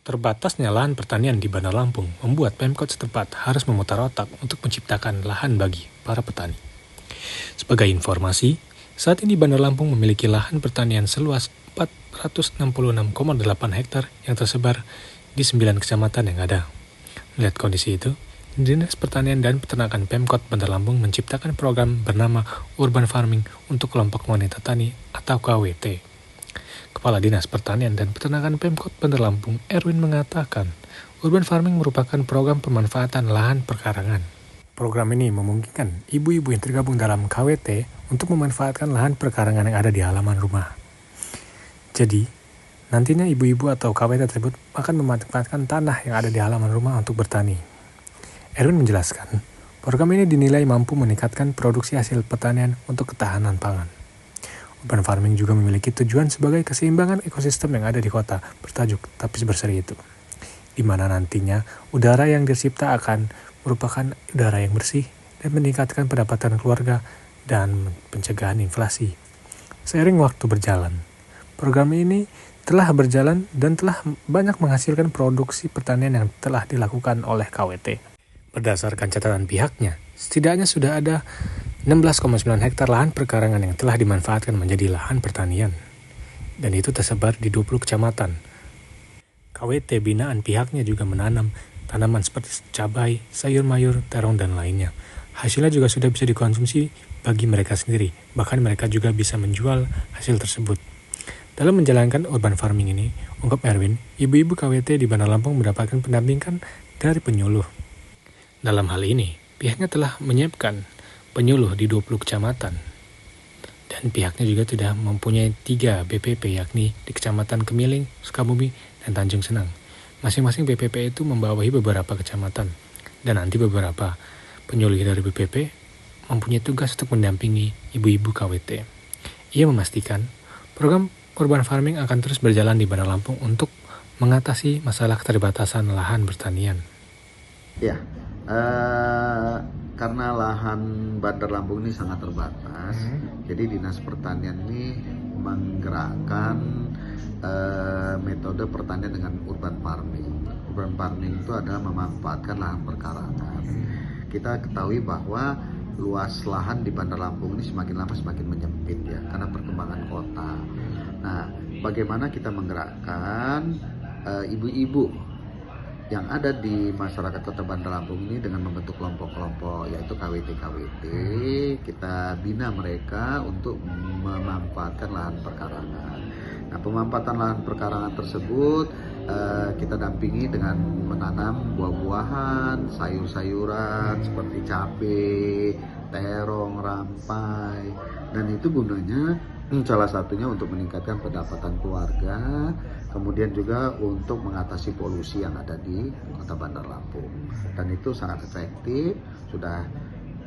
Terbatasnya lahan pertanian di Bandar Lampung membuat Pemkot setempat harus memutar otak untuk menciptakan lahan bagi para petani. Sebagai informasi, saat ini Bandar Lampung memiliki lahan pertanian seluas 466,8 hektar yang tersebar di 9 kecamatan yang ada. Melihat kondisi itu, Dinas Pertanian dan Peternakan Pemkot Bandar Lampung menciptakan program bernama Urban Farming untuk kelompok wanita tani atau KWT. Kepala Dinas Pertanian dan Peternakan Pemkot Bandar Lampung, Erwin, mengatakan, Urban Farming merupakan program pemanfaatan lahan perkarangan. Program ini memungkinkan ibu-ibu yang tergabung dalam KWT untuk memanfaatkan lahan perkarangan yang ada di halaman rumah. Jadi, nantinya ibu-ibu atau KWT tersebut akan memanfaatkan tanah yang ada di halaman rumah untuk bertani. Erwin menjelaskan, program ini dinilai mampu meningkatkan produksi hasil pertanian untuk ketahanan pangan. Urban Farming juga memiliki tujuan sebagai keseimbangan ekosistem yang ada di kota bertajuk Tapis Berseri itu, di mana nantinya udara yang tercipta akan merupakan udara yang bersih dan meningkatkan pendapatan keluarga dan pencegahan inflasi. Seiring waktu berjalan, program ini telah berjalan dan telah banyak menghasilkan produksi pertanian yang telah dilakukan oleh KWT. Berdasarkan catatan pihaknya, setidaknya sudah ada 16,9 hektar lahan perkarangan yang telah dimanfaatkan menjadi lahan pertanian. Dan itu tersebar di 20 kecamatan. KWT binaan pihaknya juga menanam tanaman seperti cabai, sayur mayur, terong, dan lainnya. Hasilnya juga sudah bisa dikonsumsi bagi mereka sendiri. Bahkan mereka juga bisa menjual hasil tersebut. Dalam menjalankan urban farming ini, ungkap Erwin, ibu-ibu KWT di Bandar Lampung mendapatkan pendampingan dari penyuluh. Dalam hal ini, pihaknya telah menyiapkan penyuluh di 20 kecamatan. Dan pihaknya juga sudah mempunyai 3 BPP, yakni di Kecamatan Kemiling, Sukabumi, dan Tanjung Senang. Masing-masing BPP itu membawahi beberapa kecamatan. Dan nanti beberapa penyuluh dari BPP mempunyai tugas untuk mendampingi ibu-ibu KWT. Ia memastikan program urban farming akan terus berjalan di Bandar Lampung untuk mengatasi masalah keterbatasan lahan pertanian. Ya, karena lahan Bandar Lampung ini sangat terbatas, jadi Dinas Pertanian ini menggerakkan metode pertanian dengan urban farming. Urban farming itu adalah memanfaatkan lahan perkarangan. Kita ketahui bahwa luas lahan di Bandar Lampung ini semakin lama semakin menyempit ya, karena perkembangan kota. Nah, bagaimana kita menggerakkan ibu-ibu yang ada di masyarakat Kota Bandar Lampung ini dengan membentuk kelompok-kelompok, yaitu KWT-KWT, kita bina mereka untuk memanfaatkan lahan perkarangan. Nah, pemanfaatan lahan perkarangan tersebut kita dampingi dengan menanam buah-buahan, sayur-sayuran seperti cabai, terong, rampai, dan itu gunanya salah satunya untuk meningkatkan pendapatan keluarga, kemudian juga untuk mengatasi polusi yang ada di Kota Bandar Lampung. Dan itu sangat efektif, sudah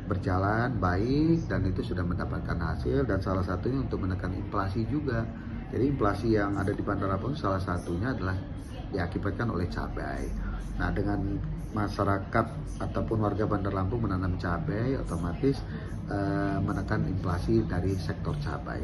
berjalan baik, dan itu sudah mendapatkan hasil, dan salah satunya untuk menekan inflasi juga. Jadi inflasi yang ada di Bandar Lampung salah satunya adalah diakibatkan oleh cabai. Nah, dengan masyarakat ataupun warga Bandar Lampung menanam cabai, otomatis menekan inflasi dari sektor cabai.